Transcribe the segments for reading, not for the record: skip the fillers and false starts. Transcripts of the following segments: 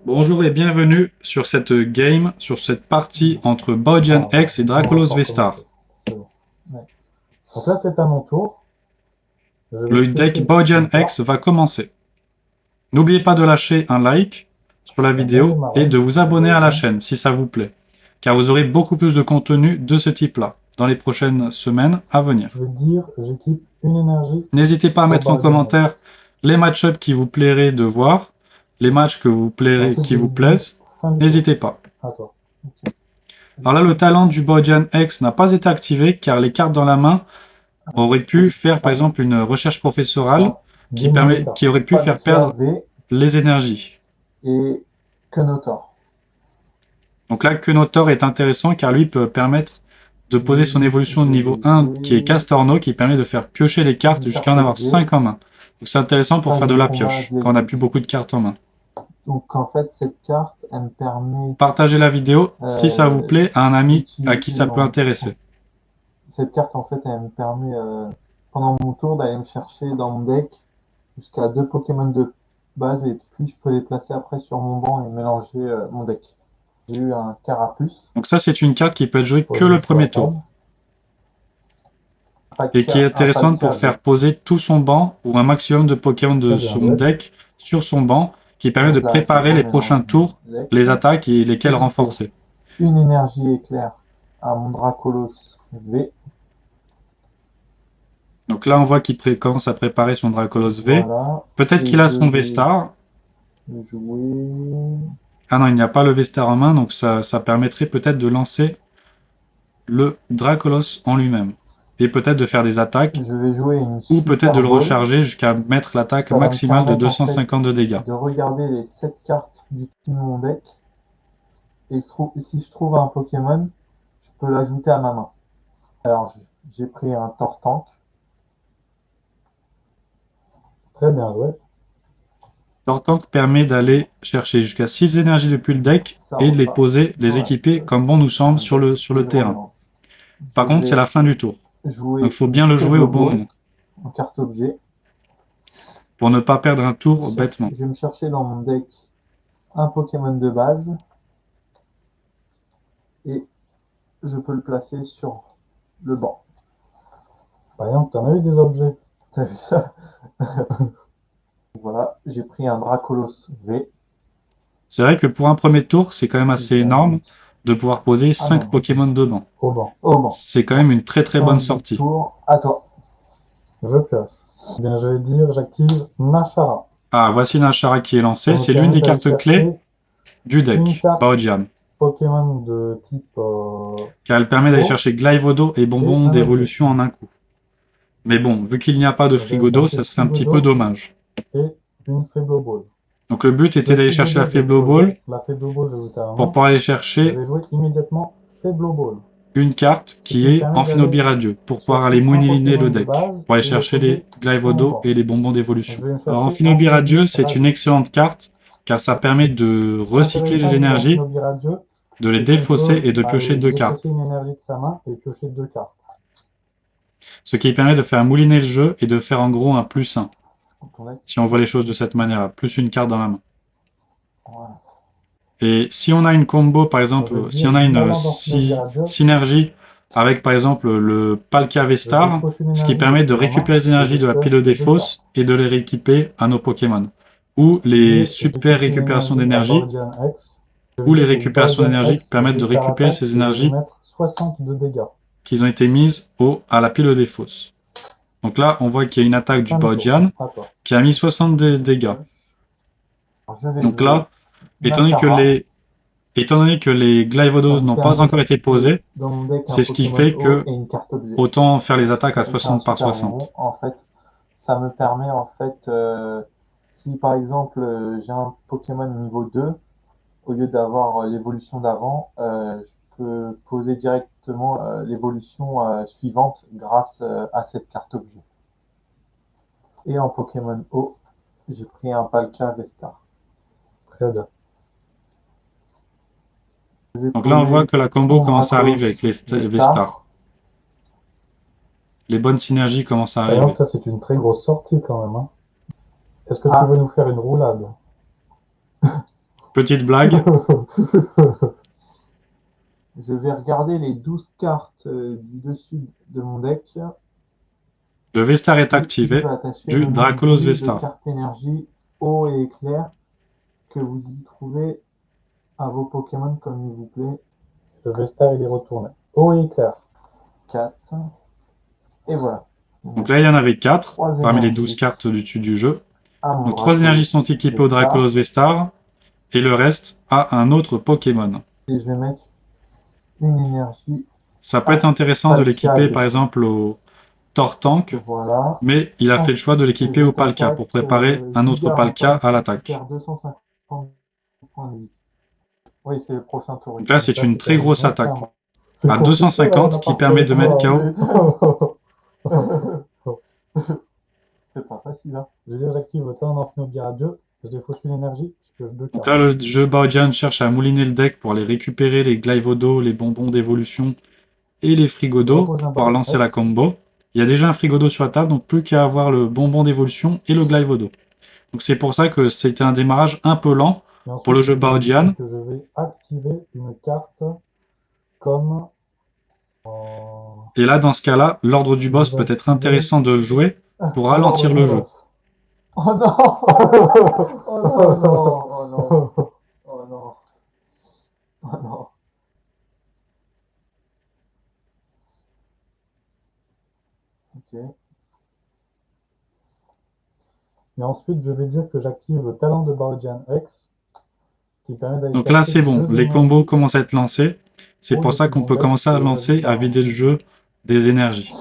Bonjour et bienvenue sur cette game, sur cette partie entre Baudian Ah, X et on va Dracolos pouvoir Vestar. commencer. C'est bon. Ouais. Donc là, c'est à mon tour. Je vais Le deck piocher Baudian une X carte. va commencer. N'oubliez pas de lâcher un like sur la Ça a bien vidéo et démarré. de vous Je abonner vais à la bien. chaîne si ça vous plaît, car vous aurez beaucoup plus de contenu de ce type-là dans les prochaines semaines à venir. Je vais dire, j'équipe une énergie N'hésitez pas à au mettre en Baudian commentaire X. les match-ups qui vous plairaient de voir, les matchs Et ensuite, qui je vous vais dire plaisent. fin du tour. N'hésitez pas. À toi. Ok. Alors là, le J'équipe. talent du Baudian X n'a pas été activé car les cartes dans la main aurait Je pose pu faire par ça, exemple une recherche professorale ça. Des nouvelles cartes. qui aurait pu faire Palkia perdre V les énergies. et Kenotor. Donc là, Kenotor est intéressant car lui peut permettre de poser son Et évolution de je niveau vais 1 qui est jouer Castorno qui permet de faire piocher les cartes une jusqu'à carte en avoir objet. 5 en main. Donc c'est intéressant pour Page faire de de la combat pioche quand on n'a plus VIP. beaucoup de cartes en main. Donc en fait, cette carte, elle me permet Partagez la vidéo si ça vous euh, plaît à un ami à qui d'utiliser ça peut intéresser. cette carte en fait elle me permet pendant mon tour d'aller me chercher dans mon deck jusqu'à deux Pokémon de base et puis je peux les placer après sur mon banc et mélanger mon deck. J'ai eu un Carapuce Donc ça, c'est une carte qui peut être jouée que posé le sur la premier tour table, et qui est un intéressante Palkia pour V. faire poser tout son banc ou un maximum de Pokémon de Très bien son joué. deck sur son banc, qui permet de Donc là, je préparer les prochains remélange mon tours, deck. les attaques et lesquelles Équiper renforcer. une énergie éclair à mon Dracolos V. Donc là, on voit qu'il commence à préparer son Dracolos V. Voilà. Peut-être Et qu'il a je son vais V-Star. jouer. Ah non, il n'y a pas le V-Star en main, donc ça permettrait peut-être de lancer le Dracolos en lui-même. Et peut-être de faire des attaques, Je vais jouer une ou peut-être de Super le Ball. recharger jusqu'à mettre l'attaque Ça va me maximale de permettre en fait 250 de dégâts. de regarder les 7 cartes du de mon deck. Et si je trouve un Pokémon, je peux l'ajouter à ma main. Alors j'ai pris un Tortank. Très bien joué. Tortank permet d'aller chercher jusqu'à 6 énergies depuis le deck Ça et de les repart poser, dans les la équiper comme bon pioche nous dans semble le deck. sur Et le je terrain. remélange. Je Par contre, c'est vais la fin du tour. Donc il jouer faut une bien le jouer au Faible bon Ball moment en carte objet. pour ne pas perdre un tour bêtement. Je vais me chercher dans mon deck un Pokémon de base et je peux le placer sur le banc. Par exemple, t'en as eu des objets. T'as vu ça? Voilà, j'ai pris un Dracolos V. C'est vrai que pour un premier tour, c'est quand même assez énorme J'invite. de pouvoir poser Ah non, 5 non, Pokémon dedans. au banc. Au banc. C'est quand même une très très Fin bonne du sortie. tour, à toi. Je pioche. Eh bien, je vais dire, j'active Machara. Ah, voici Nashara qui est Ça lancé. me C'est l'une permet des d'aller cartes clés chercher du une deck, carte Baojian, Pokémon de type car elle permet d'aller eau chercher Glyvodo et et Bonbon un objet. d'évolution en un coup. Mais bon, vu qu'il n'y a pas de Donc, je vais frigodo, chercher ça serait un petit peu Frigodo dommage. et une Faible Ball. Donc le but était Le d'aller chercher la Frigodo, je l'ai Faible posé. Ball La Faible Ball, je l'ai à la pour main. pouvoir aller Je chercher vais jouer immédiatement Faible Ball. une carte Ce qui qui me est permet d'aller Amphinobie Radieux, pour pouvoir aller chercher un mouliner Pokémon le de deck, base pour aller et le chercher poser les sur mon Glyvodo banc. et les bonbons Donc, d'évolution. je vais me Alors chercher Amphinobie Amphibie Radieux, c'est une Radio. excellente carte, car ça permet de Ce qui est recycler les intéressant avec énergies, l'Amphibie Radio, de les c'est qu'on défausser peut et de piocher aller deux défausser cartes. une énergie de sa main et piocher deux cartes. Ce qui permet de faire mouliner le jeu et de faire en gros un plus 1, Dans ton deck. si on voit les choses de cette manière-là, plus une carte dans la main. Voilà. Et si on a une combo, par Donc, je vais exemple, si dire on a une moment d'Amphibie Radio. synergie avec, par exemple, le Palkia Je V-Star, dépioche une ce qui énergie permet de depuis ma main récupérer les et je énergies de la pile pioche des deux cartes. fosses et de les rééquiper à nos Pokémon. Ou les super J'équipe une récupérations énergie à d'énergie, Baudian X. Je vais ou les dire que le récupérations Baudian d'énergie qui X, je permettent de vais faire récupérer attaque ces et je vais énergies mettre 60 de dégâts. qui ont été mises à la pile des fosses. Donc là, on voit qu'il y a une attaque du Fin du tour. Baojian À toi. qui a mis 60 de Je dégâts. pioche. Alors, je vais Donc jouer là, étant donné que Machara. les Ça Glyvados me n'ont pas permet encore été d'activer posés, dans mon deck un c'est ce qui Pokémon fait eau que et une carte objet. autant faire les attaques à Et c'est un 60 par super bonbon. 60. En fait, ça me permet, en fait, si par exemple j'ai un Pokémon niveau 2, au lieu d'avoir l'évolution d'avant, je peux poser directement l'évolution suivante grâce à cette carte objet. Et en Pokémon eau, j'ai pris un Palkia Vestar. Très bien. Je vais Donc là, on voit poser que la combo mon commence à arriver avec Dracolos les V-Stars. Vestar. Les bonnes synergies commencent à Par exemple, arriver. ça c'est une très grosse sortie quand même, hein. Est-ce que tu veux nous faire une roulade? Petite blague. Je vais regarder les 12 cartes du dessus de mon deck. Le Vestar est Et je activé vais attacher du le moins Dracolos 10 de Vestar. cartes énergie eau et éclair que vous y trouvez à vos Pokémon comme il vous plaît. Le Vestar, il est retourné. Eau et éclair. 4. Et voilà. Donc là, il y en avait 4 3 parmi les énergies 12 cartes du dessus du jeu. à mon Donc 3 énergies sont équipées au Vestar. Dracolos Vestar et le reste à un autre Pokémon. Et je vais mettre une énergie. Ça peut être intéressant de Palkia l'équiper deux. par exemple au Tortank, Voilà. mais il a fait le choix de l'équiper au Palkia pour préparer un autre Palkia à l'attaque. Perd 250 points de vie. Oui, c'est le prochain tour. Donc là, c'est une très grosse attaque. C'est À compliqué, 250 là, qui permet de mettre KO. C'est pas facile, hein. Je veux dire, j'active le talent d'Amphinobira 2, je défausse une énergie, je pioche 2 Donc cartes. là, le jeu Baojian cherche à mouliner le deck pour aller récupérer les Glyvodo, les bonbons d'évolution et les Frigodo pour pouvoir lancer la combo. Il y a déjà un Frigodo sur la table, donc plus qu'à avoir le bonbon d'évolution et le Glyvodo. Donc c'est pour ça que c'était un démarrage un peu lent Ensuite, pour le jeu Baojian. que je vais activer une carte comme... Et là, dans ce cas-là, l'ordre du boss peut être intéressant de le jouer pour ralentir le jeu. Oh non. Oh non, oh non, oh non, oh non. Ok. Et ensuite, je vais dire que j'active le talent de Baojian X, qui permet d'aller Donc là, chercher c'est bon, 2 les énergies. combos commencent à être lancés. C'est Oh, pour le ça qu'on peut second commencer à deck, lancer, à vider le carrément. jeu des énergies.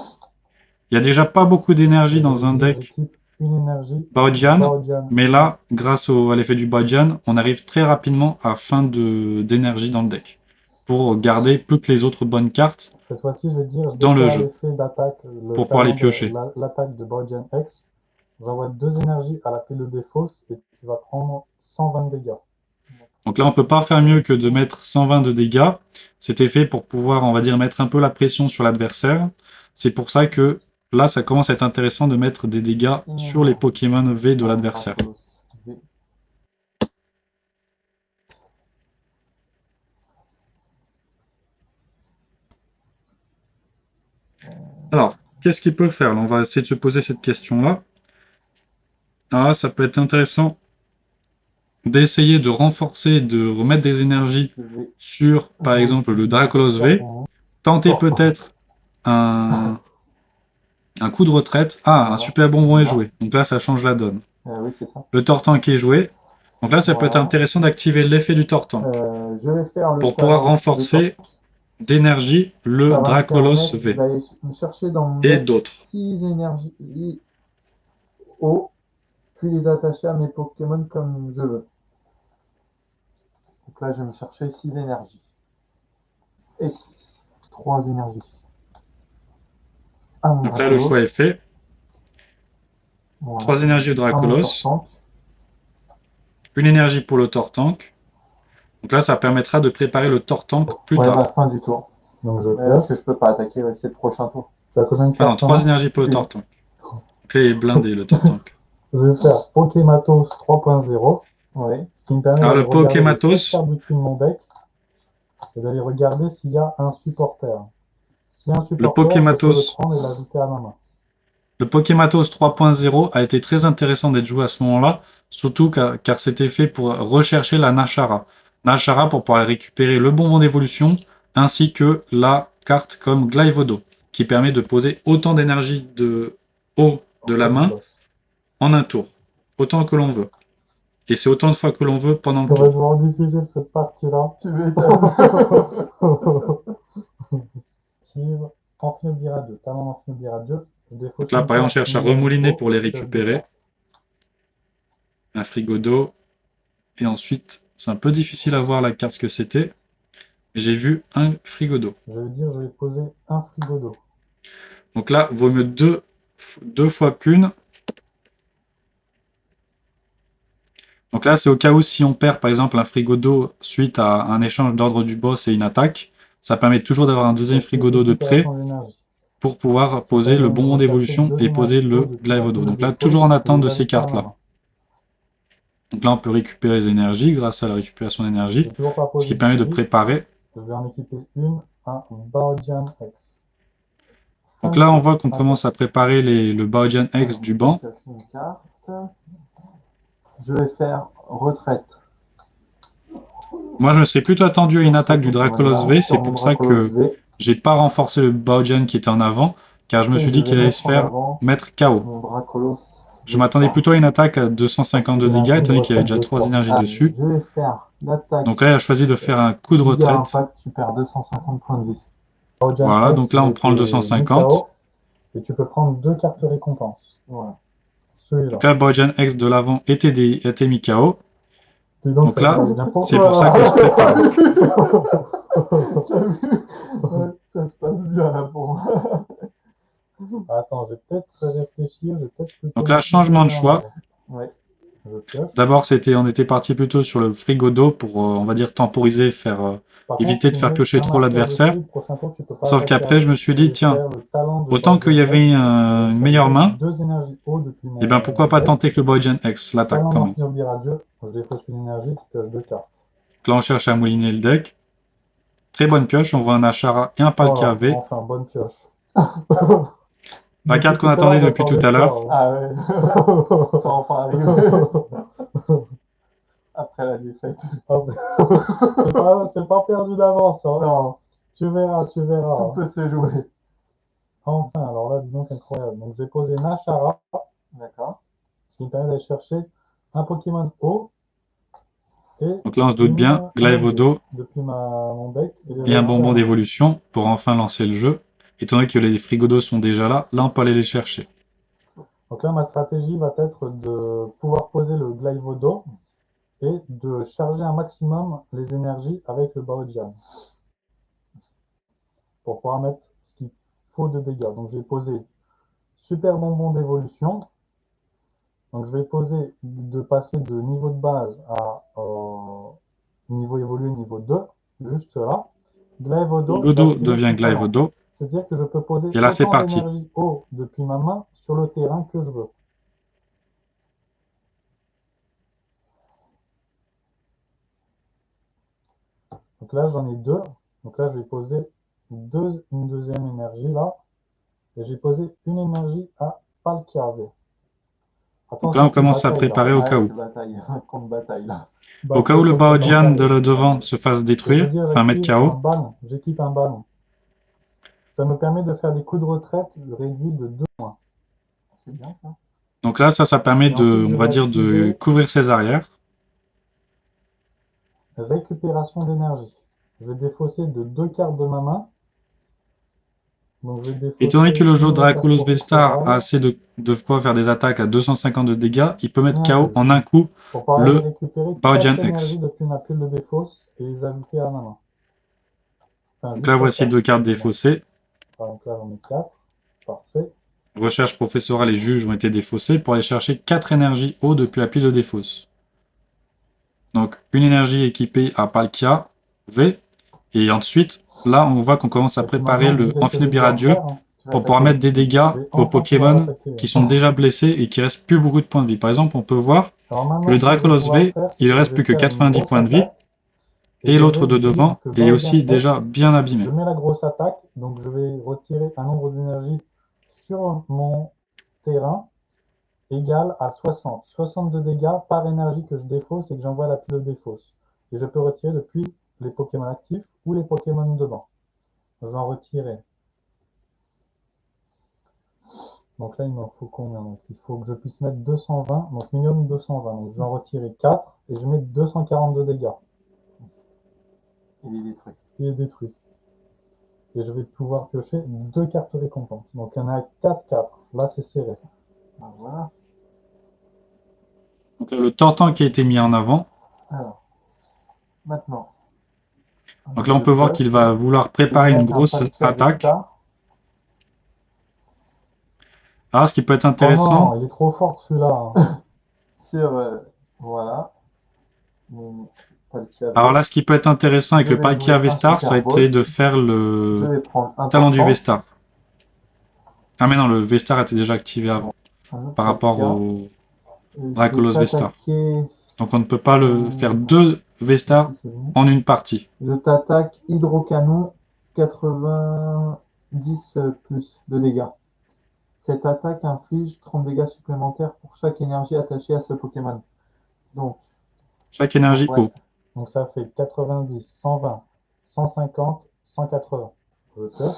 Il y a déjà pas beaucoup d'énergie dans un deck J'équipe une énergie Baojian, mais là, grâce à l'effet du Baojian, on arrive très rapidement à fin d'énergie dans le deck, pour garder plus que les autres bonnes cartes Cette fois-ci, je vais dire, je dans vais le faire jeu, l'effet d'attaque, pour pouvoir les piocher. l'attaque de Baojian X. J'envoie 2 énergies à la pile de défausse et tu vas prendre 120 dégâts. Donc là, on peut pas faire mieux que de mettre 120 de dégâts. C'était fait pour pouvoir, on va dire, mettre un peu la pression sur l'adversaire. C'est pour ça que là, ça commence à être intéressant de mettre des dégâts sur les Pokémon V de l'adversaire. Alors, qu'est-ce qu'il peut faire? On va essayer de se poser cette question-là. Ah, ça peut être intéressant d'essayer de renforcer, de remettre des énergies sur, par exemple, le Dracolos V. Tenter peut-être un coup de retraite. Ah, un super bonbon est joué. Donc là, ça change la donne. Oui, c'est ça. Le Tortank est joué. Donc là, ça peut être intéressant d'activer l'effet du Tortank Je vais faire le pour pouvoir renforcer d'énergie le Dracolos V me chercher dans mon et deck d'autres. 6 énergies eau, puis les attacher à mes Pokémon comme je veux. Donc là, je vais me chercher 6 énergies. Et 6. 3 énergies. Donc là, le choix est fait. Voilà. 3 énergies au Dracolos. Une énergie pour le Tortank. Donc là, ça permettra de préparer le Tortank plus tard. Bah, fin du tour. Donc je Parce que je peux pas attaquer, c'est le prochain tour. Tu as combien de Ah non, cartes 3 énergies pour le Tortank. Donc là, il est blindé, le Tortank. Je vais faire Pokématos 3.0. Ouais. Ce qui me permet Alors, d'aller le regarder les Pokématos, 16 cartes du dessus de mon deck et d'aller regarder s'il y a un supporter. S'il y a un supporter, Pokématos. je peux le prendre et l'ajouter à ma main. le Pokématos 3.0 a été très intéressant d'être joué à ce moment-là, surtout car c'était fait pour rechercher la Nashara. Nashara pour pouvoir récupérer le bonbon d'évolution, ainsi que la carte comme Glyvodo, qui permet de poser autant d'énergie de haut de la main en un tour, autant que l'on veut. Et c'est autant de fois que l'on veut pendant le Ça va être tour. vraiment difficile cette partie-là. Tu m'étonnes. Active Amphinobira 2. Talent d'Amphinobira 2. Donc là, pareil, on cherche à remouliner pour les récupérer. Un frigodo. Et ensuite, c'est un peu difficile à voir la carte ce que c'était. Mais j'ai vu un frigodo. Je veux dire, je vais poser un frigodo. Donc là, vaut mieux deux fois qu'une. Donc là, c'est au cas où si on perd par exemple un frigodo suite à un échange d'ordre du boss et une attaque, ça permet toujours d'avoir un deuxième frigodo de près pour pouvoir poser le bonbon d'évolution et poser le Glyvodo. Donc là, toujours en attente de ces cartes-là. Donc là, on peut récupérer les énergies grâce à la récupération J'ai d'énergie, toujours pas ce posé qui permet de d'énergie. préparer. Je vais en équiper une, un Baojian X. Donc là, on voit qu'on commence à préparer le Baojian X Alors, du je banc. pioche une carte. Je vais faire retraite. Moi, je me serais plutôt attendu à une Sur ce attaque du Dracolos Pokémon-là, V, sur c'est mon pour ça Dracolos que V, j'ai pas renforcé le Baojian qui était en avant, car je me et suis je dit vais qu'il allait se mettre en faire avant mettre KO. mon Dracolos Je m'attendais V-Star. plutôt à une attaque à Parce 250 de qu'il a un dégâts, coup étant de donné qu'il y avait retraite déjà de 3 3. énergies Allez, dessus. je vais faire l'attaque Donc là, il a choisi de faire un coup de Giga retraite. Impact, tu perds 250 points de vie. Baojian Voilà, X, donc là, il on prend le était mis 250. KO. Et tu peux prendre 2 cartes récompenses. Voilà. Donc Celui-là. là, le Baojian X de l'avant était mis KO. Dis donc, Donc ça se là, passe bien pour c'est toi, pour ça qu'on se prépare. T'as vu? Ouais, ça se passe bien là pour moi. Attends, je vais peut-être réfléchir. Je vais peut-être plutôt Donc là, mettre une changement de PV en choix. avant. Ouais. Je pioche. D'abord, on était parti plutôt sur le frigo d'eau pour, on va dire, temporiser, Par contre, éviter tu de faire mets piocher un trop marqueur l'adversaire. dessus. Prochain tour, tu peux pas Sauf attaquer qu'après, je avec. me suis Et je dit, vais tiens, faire le talent de autant qu'il Baojian y avait X. une meilleure main, 2 énergies haut depuis et ben pourquoi mon pas deck. tenter que le Baojian X l'attaque Talent quand même. d'Infinobi Radieux. Je défausse une énergie, tu pioches 2 cartes. Donc là, on cherche à mouliner le deck. Très bonne pioche, on voit un Ashara et un Palkia Oh, V. enfin, bonne pioche. La Depuis carte qu'on tout à l'heure, attendait depuis tout j'attendais à ça. l'heure. Ah ouais. Ça enfin arrive. Après la défaite. C'est pas perdu d'avance. Hein. Non, Tu verras, tu tout verras. peut se jouer. Enfin, alors là, dis donc incroyable. Donc j'ai posé Nashara, D'accord. ce qui me permet d'aller chercher un Pokémon haut et Donc là, on se doute bien, un objet Glaivodo depuis mon deck et les et un ajouter à bonbon ma main. d'évolution pour enfin lancer le jeu. Étant donné que les frigodos sont déjà là, on peut aller les chercher. Donc là, ma stratégie va être de pouvoir poser le Glaivodo et de charger un maximum les énergies avec le Baojian pour pouvoir mettre ce qu'il faut de dégâts. Donc j'ai posé super bonbon d'évolution. Donc je vais poser de passer de niveau de base à niveau évolué, niveau 2, juste là. Glaivodo, j'ai Frigodo activé devient son talent. Glaivodo. C'est-à-dire que je peux poser Et là, c'est autant parti. d'énergie haut depuis ma main sur le terrain que je veux. Donc là, j'en ai 2. Donc là, je vais poser une deuxième énergie là. Et j'ai posé une énergie à Palkia V. Donc là, on Attention, c'est commence à bataille là. préparer au Ouais, cas où. c'est bataille. Contre bataille là. Au cas où Bataille le contre Baojian de bataille. le devant se fasse Ce que je veux détruire, dire, enfin mettre j'active un KO. ban. J'équipe un ban. Ça me permet de faire des coups de retraite réduits de 2 points. C'est bien ça. Donc là, ça permet Et ensuite, de, je on vais va dire, de activer couvrir ses arrières. récupération d'énergie. Je vais défausser de 2 cartes de ma main. Donc je vais Étant donné que défausser le jeu une recherche Dracolos V-Star a professorale assez de quoi faire des attaques à 250 de dégâts, il peut mettre KO et en un coup pour pouvoir aller le récupérer Baojian 4 X. énergies depuis ma pile de défausse et les ajouter à ma main. Enfin, Donc là, jusqu'à voici 4. deux cartes Excusez-moi. défaussées. Donc là, j'en ai 4. Parfait. Recherche professorale et juge ont été défaussés pour aller chercher 4 énergies haut depuis la pile de défausse. Donc une énergie équipée à Palkia V. Et ensuite, là, on voit qu'on commence à Et puis préparer maintenant, vous le savez ce que je vais Amphinobis devoir Radieux faire. Hein. Tu vas pour pouvoir attaquer. mettre des dégâts Je vais aux enfin pouvoir Pokémon attaquer. qui sont déjà blessés et qui restent plus beaucoup de points de vie. Par exemple, on peut voir Alors que le maintenant, ce que je vais Dracolos pouvoir V, faire, c'est il que je reste vais plus que faire une 90 grosse points de vie. attaque. Et Et je l'autre vais de dire devant que est Baojian aussi déjà X, bien abîmé. je mets la grosse attaque. Donc je vais retirer un nombre d'énergie sur mon terrain égal à 60. 60 de dégâts par énergie que je défausse et que j'envoie à la pile de défausse. Et je peux retirer depuis les Pokémon actifs ou les Pokémon devant. Je vais en retirer. Donc là, il m'en faut combien? Donc il faut que je puisse mettre 220, donc minimum 220. Donc je vais en retirer 4 et je mets 242 dégâts. Il est détruit. Il est détruit. Et je vais pouvoir piocher 2 cartes récompenses. Donc il y en a 4-4. Là, c'est serré. Ah, voilà. Donc là, le Tortan qui a été mis en avant. Alors, maintenant, Donc là, on je peut voir qu'il pioche. va vouloir Je vais préparer une mettre un grosse Palkia attaque. Vesta. Alors, ce qui peut être Oh intéressant, non, il est trop fort celui-là. Hein. Sur, voilà, mon Palkia alors V. là, ce qui peut être intéressant avec Je le vais Palkia jouer un V-Star, ça a Super été Ball. de faire Je le vais prendre un talent du Tortank, V-Star. Ah mais non, le V-Star était déjà activé avant, un autre par rapport Palkia. au Et je vais Dracolos V-Star. t'attaquer Donc on ne peut pas le faire 2 V-Star Si, c'est bon. en une partie. Je t'attaque hydrocanon 90 plus de dégâts. Cette attaque inflige 30 dégâts supplémentaires pour chaque énergie attachée à ce Pokémon. Donc, Chaque énergie ouais. eau. Donc ça fait 90, 120, 150, 180. Je pioche.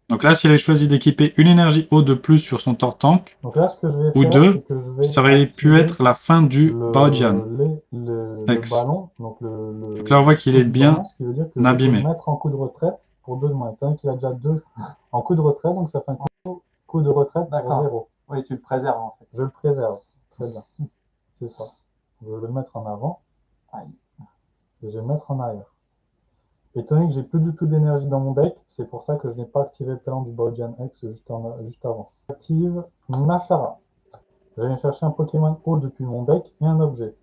Donc là, s'il avait choisi d'équiper une énergie eau de plus sur son Tortank, Donc là, ce que je vais ou faire, deux, c'est que je vais ça aurait pu activer être la fin du Baojian. le X. ballon, donc Donc là, on voit qu'il coup est du bien ballon, ce qui veut dire que je vais abîmé. le mettre en coup de retraite pour 2 de moins. Étant donné qu'il a déjà 2 en coup de retraite, donc ça fait un coup de retraite pour D'accord. 0. Oui, tu le préserves en fait. Je le préserve. Très bien. C'est ça. Je vais le mettre en avant. Aïe. Et je vais le mettre en arrière. Étant donné que j'ai plus du tout d'énergie dans mon deck, c'est pour ça que je n'ai pas activé le talent du Baojian X juste avant. J'active Nashara. Je vais chercher un Pokémon haut depuis mon deck et un objet.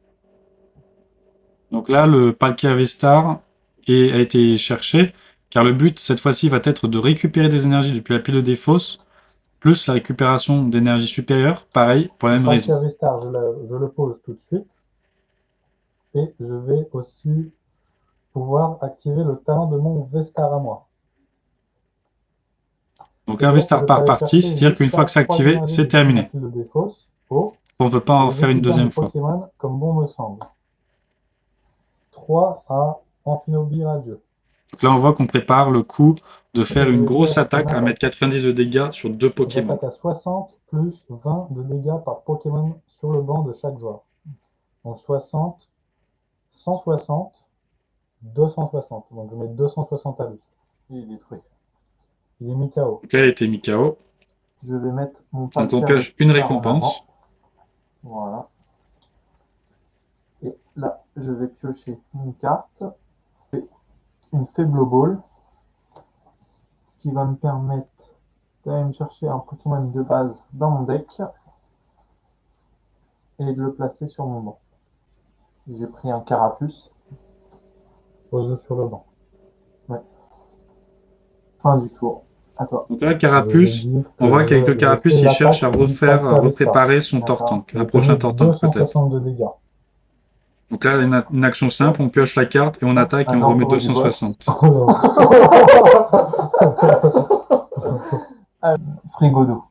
Donc là, le Palkia V-Star a été cherché, car le but, cette fois-ci, va être de récupérer des énergies depuis la pile de Défausse, plus la récupération d'énergie supérieure, pareil, pour la même raison. Palkia V-Star, je le pose tout de suite. Et je vais aussi pouvoir activer le talent de mon V-Star à moi. Donc un V-Star par partie, c'est-à-dire qu'une fois que c'est activé, c'est terminé. On ne peut pas en faire une deuxième fois. Pokémon comme bon me semble. 3 à Amphinobi Radieux. Donc là, on voit qu'on prépare le coup de faire une grosse attaque à mettre 90 de dégâts sur 2 Pokémon. J'attaque à 60 plus 20 de dégâts par Pokémon sur le banc de chaque joueur. Donc 60, 160, 260. Donc je mets 260 à lui. Il est détruit. Il est mis KO. Donc là, il a été mis KO. Je vais mettre mon Donc Palkia on pioche une V-Star en récompense. avant. Voilà. Et là, je vais piocher une carte. Et une faible ball. Ce qui va me permettre d'aller me chercher un Pokémon de base dans mon deck. Et de le placer sur mon banc. J'ai pris un Carapuce. Pose sur le banc. Fin du tour. À toi. Donc là, Carapuce, on voit qu'avec le Carapuce, il cherche à refaire, à repréparer son Tortank, un prochain Tortank peut-être. 260 de dégâts. Donc là, une action simple, on pioche la carte et on attaque et on remet 260. Frigo d'eau.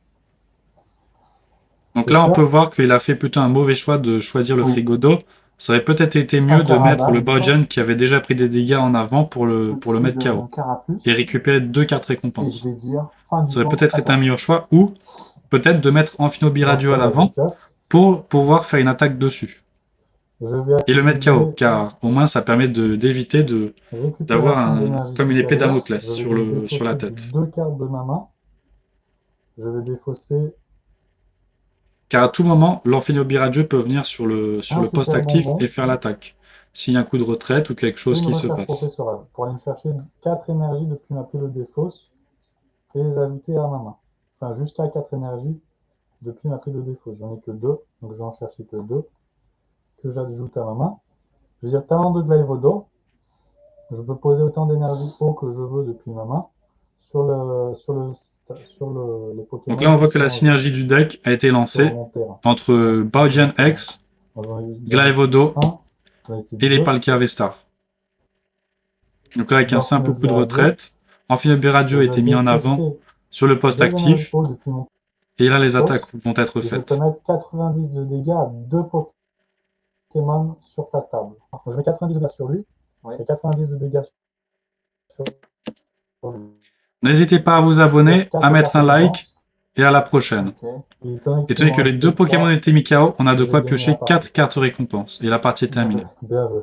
Donc là, on peut voir qu'il a fait plutôt un mauvais choix de choisir le Oui. frigo d'eau. Ça aurait peut-être été mieux de mettre le Baojian qui avait déjà pris des dégâts en avant pour le mettre KO. Et récupérer 2 cartes Et récompenses. je vais dire fin du Ça aurait tour. peut-être été un meilleur choix. Ou peut-être de mettre Amphinobi Radio à l'avant Je pour pouvoir faire une attaque dessus. vais Et le mettre KO. Car au moins, ça permet d'éviter d'avoir comme une épée Damoclès sur la tête. 2 cartes de ma main. Je vais défausser Car à tout moment, l'Amphinobi Radio peut venir sur le poste actif et faire l'attaque. S'il y a un coup de retraite ou quelque chose une qui se recherche passe. professorale pour aller me chercher 4 énergies depuis ma pile de fausse et les ajouter à ma main. Enfin, jusqu'à 4 énergies depuis ma pile de fausse. J'en ai que 2, donc je vais en chercher que 2 que j'ajoute à ma main. Je vais dire talent de Glaivodo. Je peux poser autant d'énergie eau que je veux depuis ma main sur les Pokémon. Donc là, on voit que la synergie du deck a été lancée entre Baojian X, Glaivodo et les Palkia V-Star. Donc là, avec un simple coup de retraite, Amphinobi Radio a été mis en avant sur le poste actif. Et là, les attaques vont être faites. Je peux mettre 90 de dégâts à 2 Pokémon sur ta table. Je mets 90 de dégâts sur lui et 90 de dégâts sur lui. N'hésitez pas à vous abonner, à mettre un like et à la prochaine. Étant donné que les 2 Pokémon étaient mis KO, on a de quoi piocher 4 cartes récompenses. Et la partie est terminée. Bien joué.